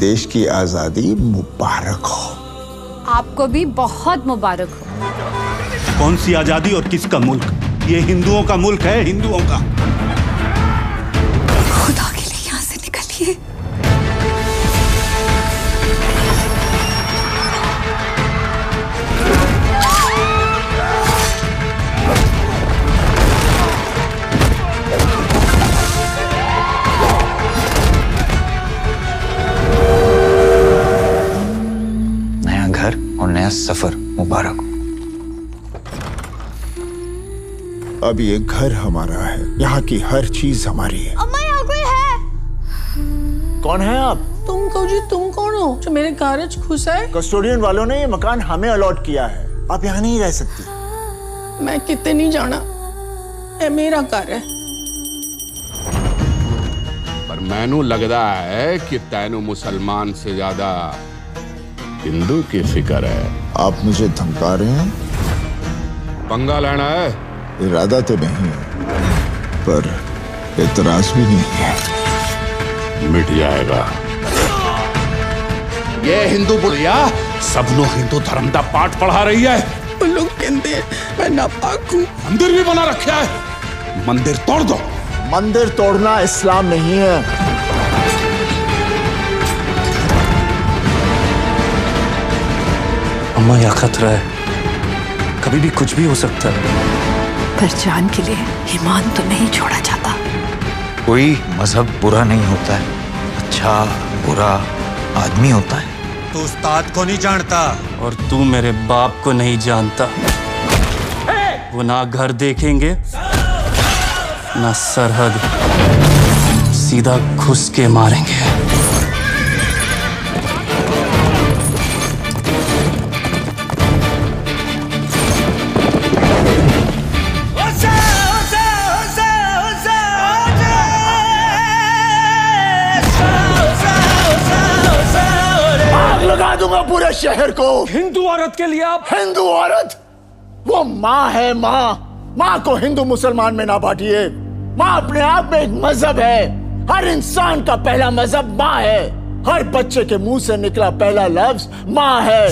देश की आजादी मुबारक हो। आपको भी बहुत मुबारक हो। कौन सी आजादी और किसका मुल्क? ये हिंदुओं का मुल्क है, हिंदुओं का। खुदा के लिए यहाँ से निकलिए। नया घर और नया सफर मुबारक हो। अब ये घर हमारा है, यहाँ की हर चीज हमारी है। अम्मा, यहाँ कोई है? कौन है आप? तुम कहो जी, तुम कौन हो जो मेरे कारज घुसा है? कस्टोडियन वालों ने ये मकान हमें अलॉट किया है, आप यहाँ नहीं रह सकती। मैं कितने नहीं जाना, ये मेरा घर है। पर मैनू लगता है कि तैनू मुसलमान से ज्यादा हिंदू की फिक्र है। आप मुझे धमका रहे हैं? पंगा लेना है? इरादा तो नहीं है, पर एतराज भी नहीं है। मिट जाएगा। ये हिंदू बुढ़िया सबनों हिंदू धर्म का पाठ पढ़ा रही है। वो लोग कहते हैं मैं नापाक हूँ। मंदिर भी बना रखा है, मंदिर तोड़ दो। मंदिर तोड़ना इस्लाम नहीं है। अम्मा, यह खतरा है, कभी भी कुछ भी हो सकता है। पर जान के लिए ईमान तो नहीं छोड़ा जाता। कोई मजहब बुरा नहीं होता है, अच्छा बुरा आदमी होता है। तू उस्ताद को नहीं जानता और तू मेरे बाप को नहीं जानता। वो ना घर देखेंगे ना सरहद, सीधा घुस के मारेंगे। लगा दूंगा पूरे शहर को। हिंदू औरत के लिए आप? हिंदू औरत? वो माँ है, माँ। माँ को हिंदू मुसलमान में ना बांटिए। माँ अपने आप में एक मजहब है। हर इंसान का पहला मजहब माँ है। हर बच्चे के मुंह से निकला पहला लफ्ज माँ है।